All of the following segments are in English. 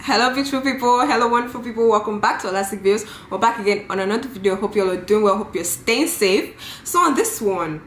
Hello beautiful people, hello wonderful people, welcome back to Elastic Views. We're back again on another video. Hope you all are doing well, hope you're staying safe. So on this one,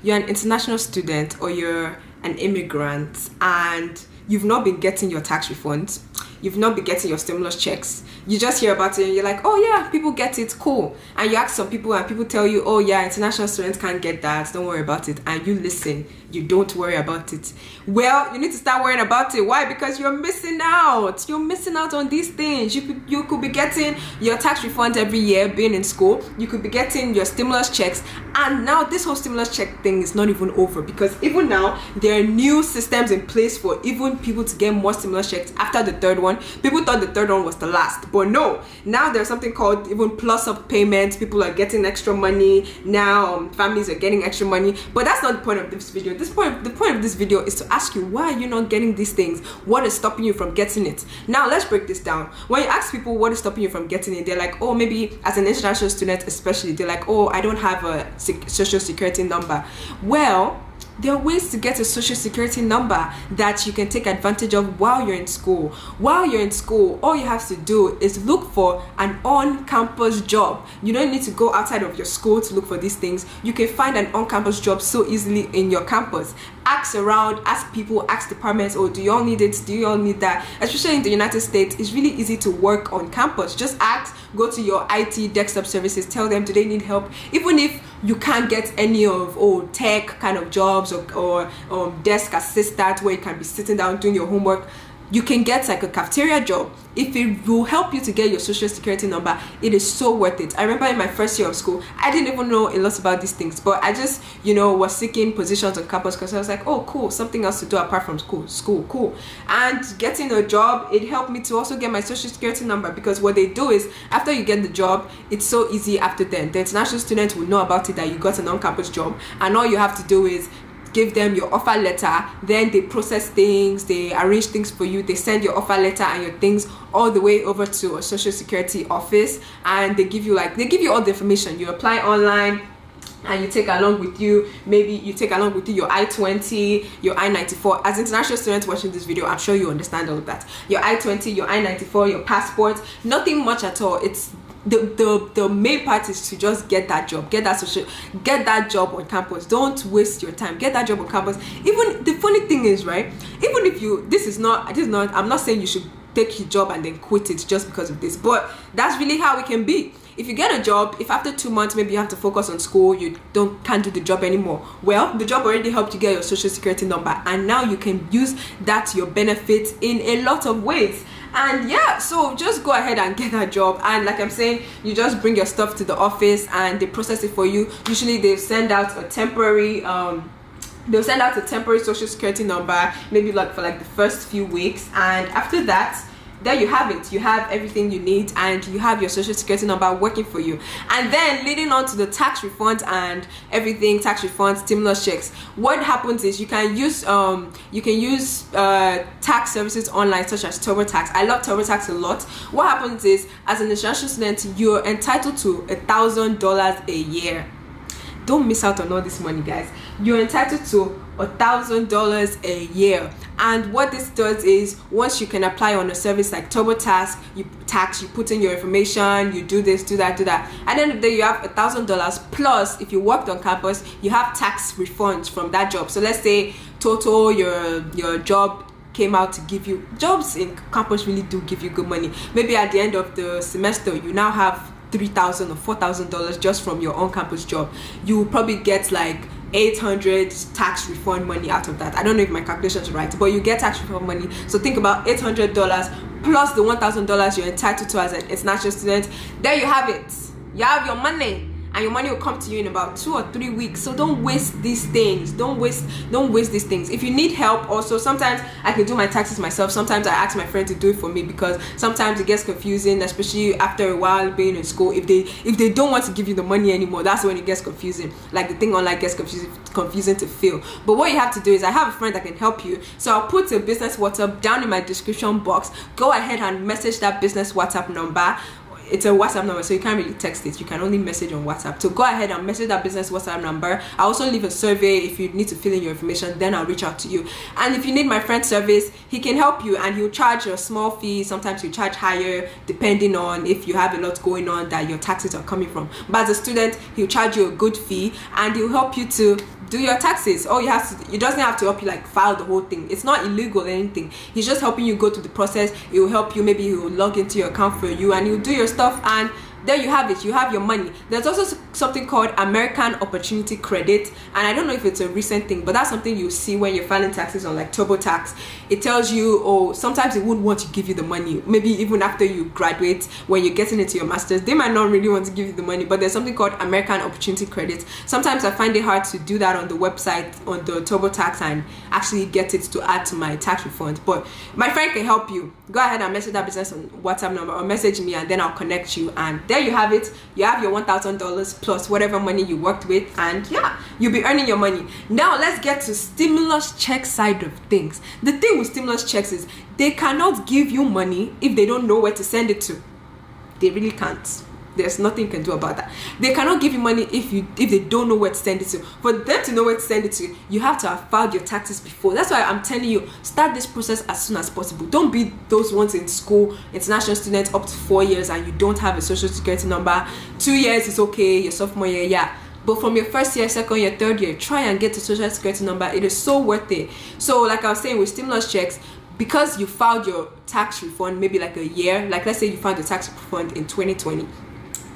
you're an international student or you're an immigrant and you've not been getting your tax refunds, you've not been getting your stimulus checks. You just hear about it and you're like, oh yeah, people get it, cool. And you ask some people and people tell you, oh yeah, international students can't get that, don't worry about it. And you listen, you don't worry about it. Well, you need to start worrying about it. Why? Because you're missing out. You're missing out on these things. You could be getting your tax refund every year being in school. You could be getting your stimulus checks. And now this whole stimulus check thing is not even over, because even now there are new systems in place for even people to get more stimulus checks after the third one. People thought the third one was the last, but no. Now there's something called even plus up payments. People are getting extra money. Now families are getting extra money. But that's not the point of this video. The point of this video is to ask you, why are you not getting these things? What is stopping you from getting it? Now let's break this down. When you ask people what is stopping you from getting it, they're like, oh, maybe as an international student especially, they're like, oh, I don't have a social security number. Well, there are ways to get a social security number that you can take advantage of while you're in school. While you're in school, all you have to do is look for an on-campus job. You don't need to go outside of your school to look for these things. You can find an on-campus job so easily in your campus. Ask around, ask people, ask departments, oh, do you all need it? Do you all need that? Especially in the United States, it's really easy to work on campus. Just ask, go to your IT desktop services, tell them, do they need help? Even if you can't get any of tech kind of jobs or desk assistant where you can be sitting down doing your homework, you can get like a cafeteria job. If it will help you to get your social security number, it is so worth it. I remember in my first year of school, I didn't even know a lot about these things, but I just, was seeking positions on campus because I was like, oh cool, something else to do apart from school, cool. And getting a job, it helped me to also get my social security number, because what they do is after you get the job, it's so easy after then. The international students will know about it, that you got an on-campus job, and all you have to do is give them your offer letter. Then they process things, they arrange things for you, they send your offer letter and your things all the way over to a social security office, and they give you all the information. You apply online and you take along with you, your I-20, your I-94. As international students watching this video, I'm sure you understand all of that. Your I-20, your I-94, your passport, nothing much at all. It's the main part is to just get that job, get that job on campus. Don't waste your time, get that job on campus. Even the funny thing is, right, even if I'm not saying you should take your job and then quit it just because of this, but that's really how it can be. If you get a job, if after 2 months maybe you have to focus on school, you can't do the job anymore, well, the job already helped you get your social security number, and now you can use that to your benefit in a lot of ways. And yeah, so just go ahead and get that job. And like I'm saying, you just bring your stuff to the office and they process it for you. Usually they send out a temporary social security number, maybe for the first few weeks, and after that, there you have it. You have everything you need and you have your social security number working for you. And then leading on to the tax refunds and everything, tax refunds, stimulus checks, what happens is you can use tax services online such as TurboTax. I love TurboTax a lot. What happens is, as an international student, you're entitled to $1,000 a year. Don't miss out on all this money, guys. You're entitled to $1,000 a year. And what this does is, once you can apply on a service like TurboTax, you put in your information, you do this, do that. At the end of the day, you have $1,000 plus, if you worked on campus, you have tax refunds from that job. So let's say total your job came out to give you, jobs in campus really do give you good money. Maybe at the end of the semester, you now have $3,000 or $4,000 just from your on-campus job. You will probably get like $800 tax refund money out of that. I don't know if my calculations are right, but you get tax refund money. So think about $800 plus the $1,000 you're entitled to as an international student. There you have it. You have your money, and your money will come to you in about 2 or 3 weeks. So don't waste these things. Don't waste these things. If you need help, also, sometimes I can do my taxes myself. Sometimes I ask my friend to do it for me, because sometimes it gets confusing, especially after a while being in school. If they don't want to give you the money anymore, that's when it gets confusing. Like the thing online gets confusing to fill. But what you have to do is, I have a friend that can help you. So I'll put a business WhatsApp down in my description box. Go ahead and message that business WhatsApp number. it's a WhatsApp number, so you can't really text it. You can only message on WhatsApp. So go ahead and message that business WhatsApp number. I also leave a survey if you need to fill in your information, then I'll reach out to you. And if you need my friend's service, he can help you, and he'll charge a small fee. Sometimes he'll charge higher depending on if you have a lot going on that your taxes are coming from. But as a student, he'll charge you a good fee, and he'll help you to do your taxes. All you have to, it doesn't have to help you like file the whole thing. It's not illegal or anything. He's just helping you go through the process. It will help you. Maybe he will log into your account for you, and he'll do your stuff, and there you have it. You have your money. There's also something called American Opportunity Credit, and I don't know if it's a recent thing, but that's something you see when you're filing taxes on like TurboTax. It tells you, oh, sometimes it wouldn't want to give you the money. Maybe even after you graduate, when you're getting into your master's, they might not really want to give you the money, but there's something called American Opportunity Credit. Sometimes I find it hard to do that on the website, on the TurboTax, and actually get it to add to my tax refund, but my friend can help you. Go ahead and message that business on WhatsApp number, or message me, and then I'll connect you, and there you have it. You have your $1,000 plus whatever money you worked with, and yeah, you'll be earning your money. Now let's get to stimulus check side of things. The thing with stimulus checks is they cannot give you money if they don't know where to send it to. They really can't. There's nothing you can do about that. They cannot give you money if they don't know where to send it to. For them to know where to send it to, you have to have filed your taxes before. That's why I'm telling you, start this process as soon as possible. Don't be those ones in school, international students up to 4 years, and you don't have a social security number. 2 years is okay, your sophomore year, yeah. But from your first year, second year, third year, try and get a social security number. It is so worth it. So like I was saying, with stimulus checks, because you filed your tax refund maybe like a year, like let's say you filed your tax refund in 2020,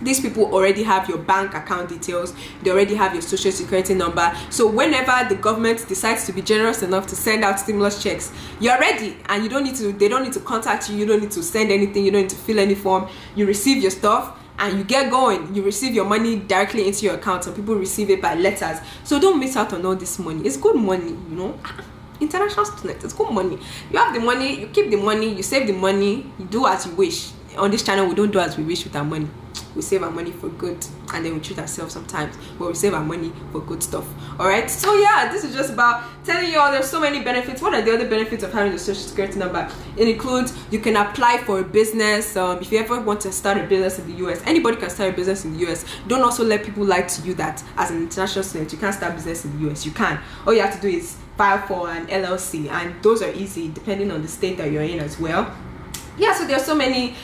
these people already have your bank account details, they already have your social security number. So whenever the government decides to be generous enough to send out stimulus checks, you're ready, and they don't need to contact you, you don't need to send anything, you don't need to fill any form. You receive your stuff and you get going. You receive your money directly into your account. Some people receive it by letters. So don't miss out on all this money. It's good money, you know. International students, it's good money. You have the money, you keep the money, you save the money, you do as you wish. On this channel, we don't do as we wish with our money. We save our money for good, and then we treat ourselves sometimes, but we save our money for good stuff. All right, so yeah, this is just about telling you all there's so many benefits. What are the other benefits of having the social security number? It includes you can apply for a business. If you ever want to start a business in the US, anybody can start a business in the US. Don't also let people lie to you that as an international student you can't start business in the US. You can. All you have to do is file for an LLC, and those are easy depending on the state that you're in as well. Yeah, so there's so many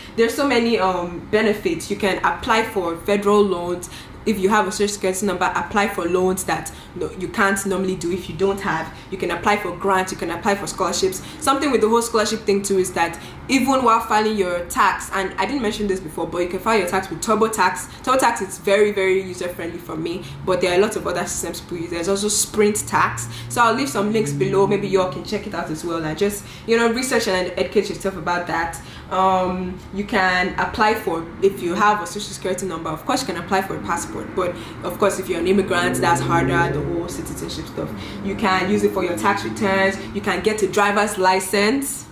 benefits. You can apply for federal loans. If you have a social security number, apply for loans that you can't normally do if you don't have. You can apply for grants, you can apply for scholarships. Something with the whole scholarship thing too is that even while filing your tax, and I didn't mention this before, but you can file your tax with TurboTax. TurboTax is very, very user friendly for me, but there are a lot of other systems people use. There's also Sprint Tax. So I'll leave some links below. Maybe you all can check it out as well, and just, you know, research and educate yourself about that. You can apply for, if you have a social security number, of course you can apply for a passport, but of course if you're an immigrant, that's harder, the whole citizenship stuff. You can use it for your tax returns. You can get a driver's license.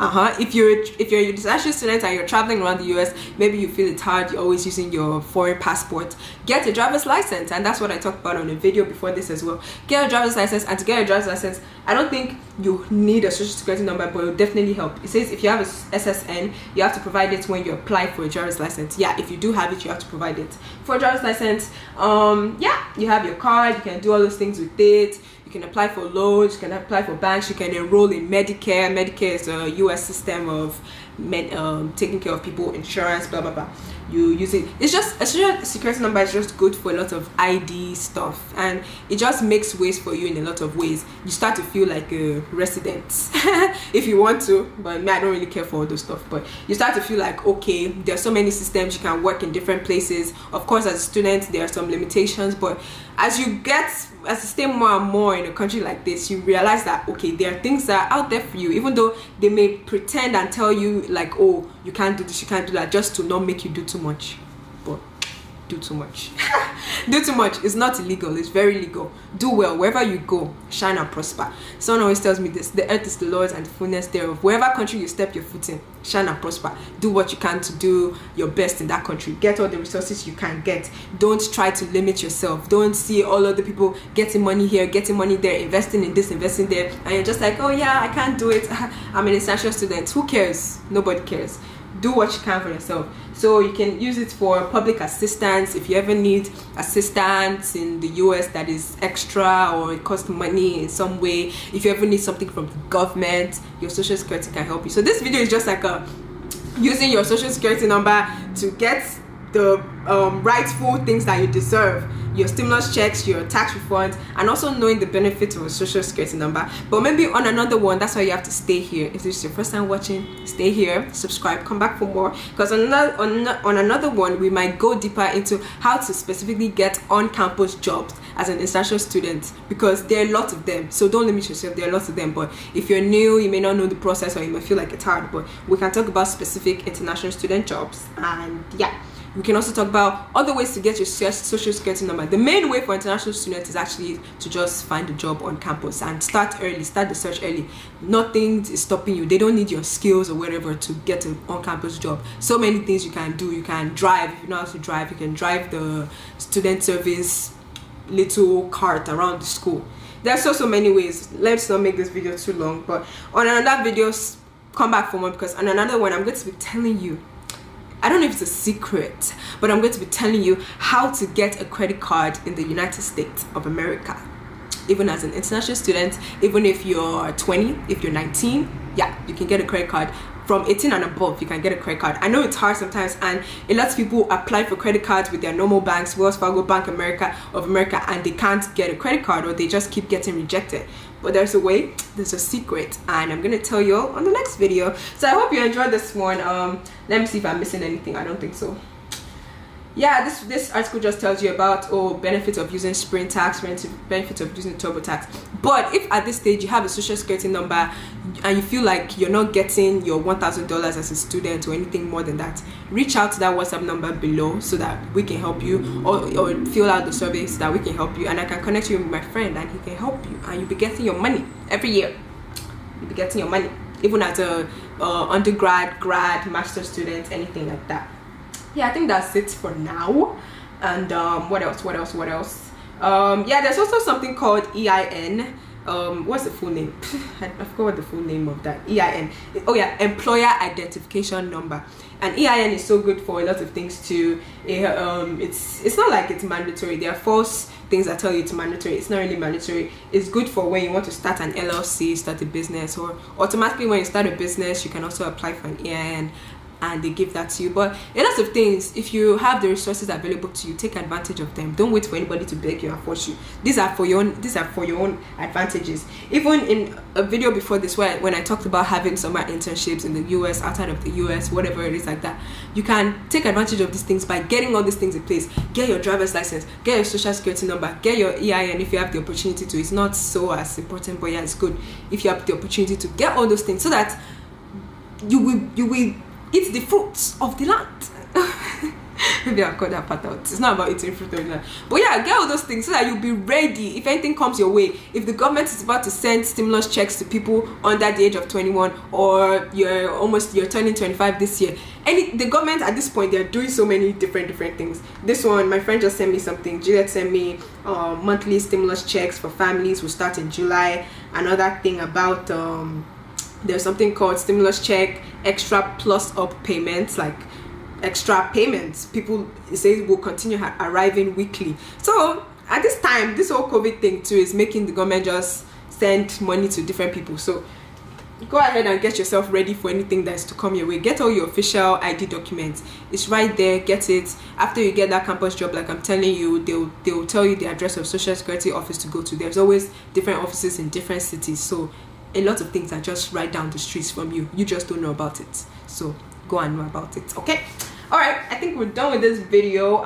If you're an international student and you're traveling around the US, maybe you feel it's hard, you're always using your foreign passport, get a driver's license. And that's what I talked about on a video before this as well. Get a driver's license, and to get a driver's license, I don't think you need a social security number, but it will definitely help. It says if you have a SSN, you have to provide it when you apply for a driver's license. Yeah, if you do have it, you have to provide it. For a driver's license, yeah, you have your card, you can do all those things with it. You can apply for loans, you can apply for banks, you can enroll in Medicare. Medicare is a US system of taking care of people, insurance, blah blah blah. You use it. It's just a social security number is just good for a lot of ID stuff, and it just makes ways for you in a lot of ways. You start to feel like a resident if you want to, but me, I don't really care for all those stuff. But you start to feel like, okay, there are so many systems, you can work in different places. Of course, as a student, there are some limitations, but as you stay more and more in a country like this, you realize that, okay, there are things that are out there for you, even though they may pretend and tell you like, oh, you can't do this, you can't do that, just to not make you do too much. But do too much. Do too much is not illegal, it's very legal. Do well wherever you go, shine and prosper. Someone always tells me this: the earth is the Lord's and the fullness thereof. Wherever country you step your foot in, shine and prosper. Do what you can to do your best in that country. Get all the resources you can get. Don't try to limit yourself. Don't see all other people getting money here, getting money there, investing in this, investing there, and you're just like, oh yeah, I can't do it. I'm an essential student. Who cares? Nobody cares. do what you can for yourself. So you can use it for public assistance if you ever need assistance in the US that is extra or it costs money in some way. If you ever need something from the government, your social security can help you. So this video is just like using your social security number to get the rightful things that you deserve, your stimulus checks, your tax refunds, and also knowing the benefits of a social security number. But maybe on another one, that's why you have to stay here. If this is your first time watching, stay here, subscribe, come back for more, because on another one we might go deeper into how to specifically get on-campus jobs as an international student, because there are lots of them. So don't limit yourself, there are lots of them. But if you're new, you may not know the process, or you may feel like it's hard, but we can talk about specific international student jobs. And yeah, we can also talk about other ways to get your social security number. The main way for international students is actually to just find a job on campus and start early, start the search early. Nothing is stopping you. They don't need your skills or whatever to get an on-campus job. So many things you can do. You can drive. If you know how to drive, you can drive the student service little cart around the school. There's so many ways. Let's not make this video too long, but on another video, come back for more, because on another one I'm going to be telling you, I don't know if it's a secret, but I'm going to be telling you how to get a credit card in the United States of America. Even as an international student, even if you're 20, if you're 19, yeah, you can get a credit card. From 18 and above, you can get a credit card. I know it's hard sometimes, and a lot of people apply for credit cards with their normal banks, Wells Fargo, Bank of America, and they can't get a credit card, or they just keep getting rejected. But there's a way, there's a secret, and I'm gonna tell you all on the next video. So I hope you enjoyed this one. Let me see if I'm missing anything. I don't think so. Yeah, this article just tells you about benefits of using Spring Tax, benefits of using TurboTax. But if at this stage you have a social security number and you feel like you're not getting your $1,000 as a student or anything more than that, reach out to that WhatsApp number below so that we can help you, or fill out the survey so that we can help you, and I can connect you with my friend and he can help you, and you'll be getting your money every year. You'll be getting your money, even as a undergrad, grad, master student, anything like that. Yeah, I think that's it for now. And what else? Yeah, there's also something called EIN. What's the full name? I forgot what the full name of that. EIN. Oh yeah, Employer Identification Number. And EIN is so good for a lot of things too. It's not like it's mandatory. There are false things that tell you it's mandatory. It's not really mandatory. It's good for when you want to start an LLC, start a business, or automatically when you start a business, you can also apply for an EIN, and they give that to you. But a lot of things, if you have the resources available to you, take advantage of them. Don't wait for anybody to beg you and force you. These are for your own advantages. Even in a video before this, when I talked about having summer internships in the US, outside of the US, whatever it is like that, you can take advantage of these things by getting all these things in place. Get your driver's license, get your social security number, get your EIN if you have the opportunity to. It's not so as important, but yeah, it's good if you have the opportunity to get all those things, so that you will eat the fruits of the land. Maybe I'll cut that part out. It's not about eating fruit of the land. But yeah, get all those things so that you'll be ready if anything comes your way. If the government is about to send stimulus checks to people under the age of 21, or you're turning 25 this year. The government at this point, they're doing so many different things. This one, my friend just sent me something. Juliet sent me monthly stimulus checks for families will start in July. Another thing about there's something called stimulus check extra plus up payments, like extra payments. People say will continue arriving weekly. So at this time, this whole COVID thing too is making the government just send money to different people. So go ahead and get yourself ready for anything that's to come your way. Get all your official ID documents. It's right there. Get it. After you get that campus job, like I'm telling you, they'll tell you the address of social security office to go to. There's always different offices in different cities, so a lot of things are just right down the streets from you. You just don't know about it. So go and know about it. Okay. All right. I think we're done with this video.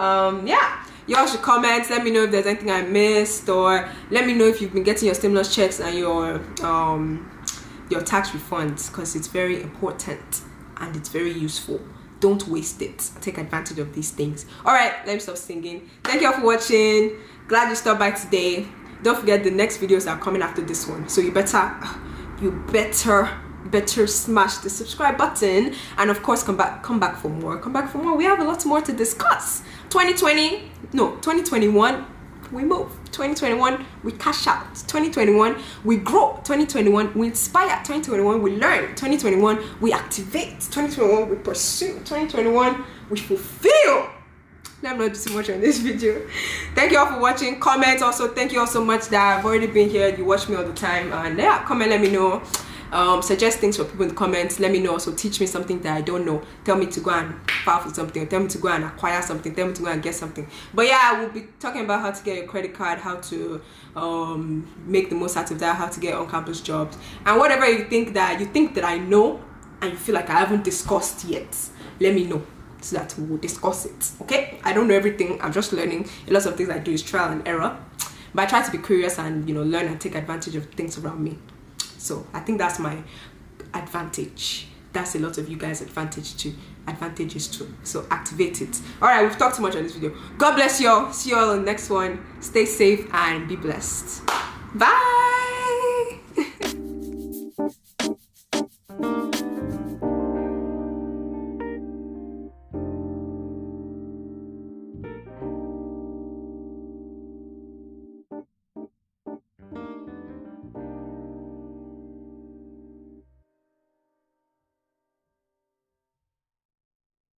Yeah. Y'all should comment. Let me know if there's anything I missed, or let me know if you've been getting your stimulus checks and your tax refunds, because it's very important and it's very useful. Don't waste it. Take advantage of these things. All right. Let me stop singing. Thank you all for watching. Glad you stopped by today. Don't forget the next videos are coming after this one, so you better smash the subscribe button, and of course come back for more. We have a lot more to discuss. 2021, we move. 2021, we cash out. 2021, we grow. 2021, we inspire. 2021, we learn. 2021, we activate. 2021, we pursue. 2021, we fulfill. Let me not do too much on this video. Thank you all for watching. Comment also. Thank you all so much that I've already been here. You watch me all the time. And yeah, comment, let me know. Suggest things for people in the comments. Let me know. Also teach me something that I don't know. Tell me to go and file for something. Tell me to go and acquire something. Tell me to go and get something. But yeah, we'll be talking about how to get your credit card, how to make the most out of that, how to get on-campus jobs, and whatever you think that I know and you feel like I haven't discussed yet. Let me know, so that we will discuss it. Okay, I don't know everything. I'm just learning. A lot of things I do is trial and error, but I try to be curious and learn and take advantage of things around me. So I think that's my advantage. That's a lot of you guys' advantages too. So activate it. All right, we've talked too much on this video. God bless you all. See you all on the next one. Stay safe and be blessed. Bye.